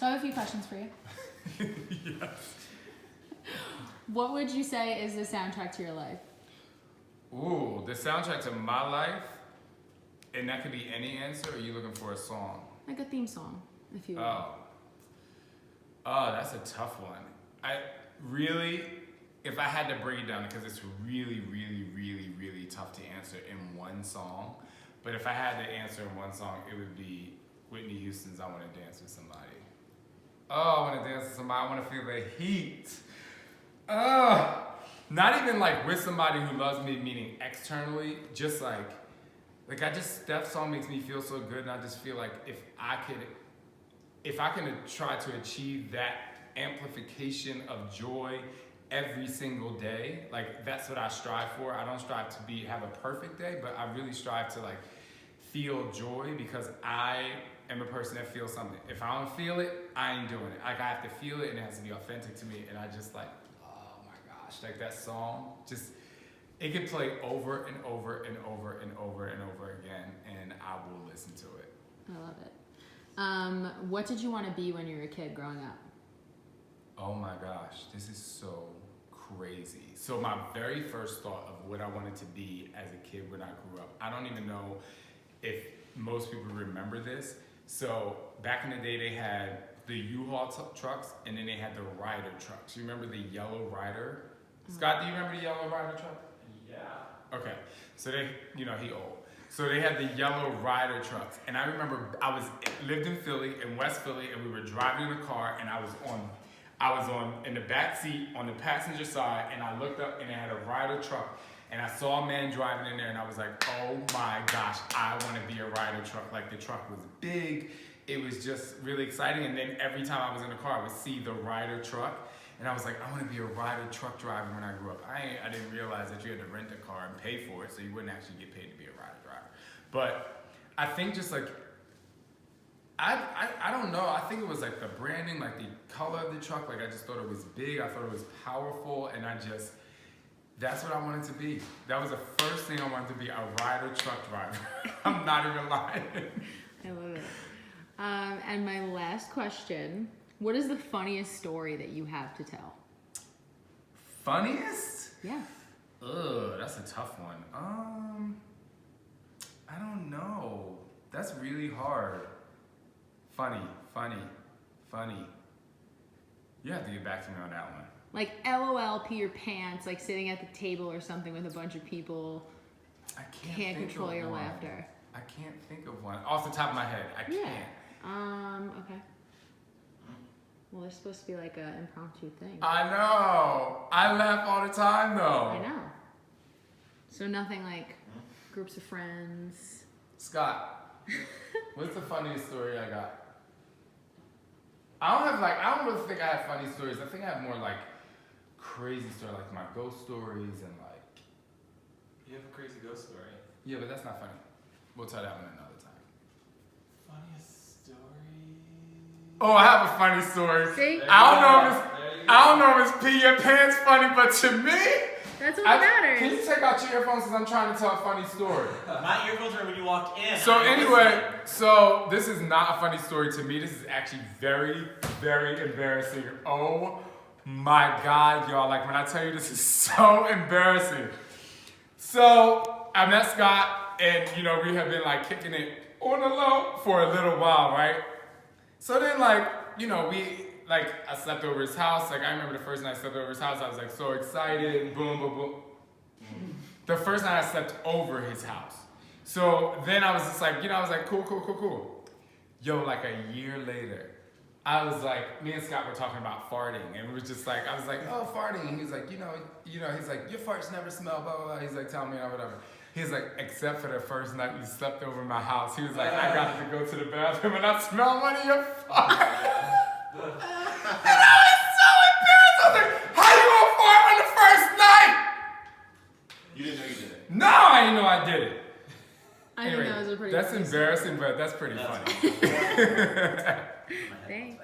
So I have a few questions for you. Yes. What would you say is the soundtrack to your life? Ooh, the soundtrack to my life, and that could be any answer, or are you looking for a song? Like a theme song, if you will. Oh, that's a tough one. I really, if I had to break it down, because it's really, really, really, really tough to answer in one song. But if I had to answer in one song, it would be Whitney Houston's "I Want to Dance with Somebody." Oh, I want to dance with somebody. I want to feel the heat. Not even like with somebody who loves me, meaning externally. Just like that song makes me feel so good, and I just feel like if I can try to achieve that amplification of joy every single day, like that's what I strive for. I don't strive to have a perfect day, but I really strive to like feel joy, because I am a person that feels something. If I don't feel it, I ain't doing it. Like I have to feel it, and it has to be authentic to me. And I just like, oh my gosh, like that song, just it could play over and over and over and over and over again, and I will listen to it. I love it. What did you want to be when you were a kid growing up? Oh my gosh, this is so crazy. So my very first thought of what I wanted to be as a kid when I grew up, I don't even know if most people remember this. So back in the day, they had the U-Haul trucks, and then they had the Ryder trucks. You remember the yellow Ryder? Scott, do you remember the yellow Ryder truck? Yeah. Okay, so he old. So they had the yellow Ryder trucks, and I remember lived in Philly, in West Philly, and we were driving in the car, and I was in the back seat on the passenger side, and I looked up, and it had a Ryder truck, and I saw a man driving in there, and I was like, oh my gosh, I want to be a Ryder truck. Like the truck was big, it was just really exciting, and then every time I was in the car, I would see the Ryder truck. And I was like, I want to be a Ryder truck driver when I grew up. I didn't realize that you had to rent a car and pay for it, so you wouldn't actually get paid to be a Ryder driver. But I think just like, I don't know. I think it was like the branding, like the color of the truck. Like I just thought it was big. I thought it was powerful, and that's what I wanted to be. That was the first thing I wanted to be, a Ryder truck driver. I'm not even lying. I love it. And my last question. What is the funniest story that you have to tell? Funniest? Yeah. Ugh, that's a tough one. I don't know. That's really hard. Funny. You have to get back to me on that one. Like LOL, pee your pants, like sitting at the table or something with a bunch of people. I Can't control your laughter. I can't think of one. Off the top of my head, I can't. Okay. Well, there's supposed to be like an impromptu thing. I know. I laugh all the time though. I know. So nothing like groups of friends. Scott, what's the funniest story I got? I don't really think I have funny stories. I think I have more like crazy stories, like my ghost stories and like. You have a crazy ghost story. Yeah, but that's not funny. We'll tell that one another time. Funniest story. Oh, I have a funny story. See? I don't know if it's pee your pants funny, but to me, that's what matters. Can you take out your earphones because I'm trying to tell a funny story? My earphones are when you walked in. So anyway, so this is not a funny story to me. This is actually very, very embarrassing. Oh my God, y'all. Like when I tell you this is so embarrassing. So I met Scott, and we have been like kicking it on the low for a little while, right? So then I slept over his house. Like I remember the first night I slept over his house, I was like so excited, boom, boom, boom. The first night I slept over his house. So then I was just like, I was like, cool. Yo, like a year later, I was like, me and Scott were talking about farting, and we was just like, I was like, oh, farting. And he was like, he's like, your farts never smell, blah, blah, blah. He's like, tell me, whatever. He's like, except for the first night you slept over my house. He was like, I got to go to the bathroom and I smelled one of your farts. And I was so embarrassed. I was like, how you gonna fart on the first night? You didn't know you did it. No, I didn't know I did it. I think that was a pretty That's funny embarrassing, but that's pretty funny. Thanks.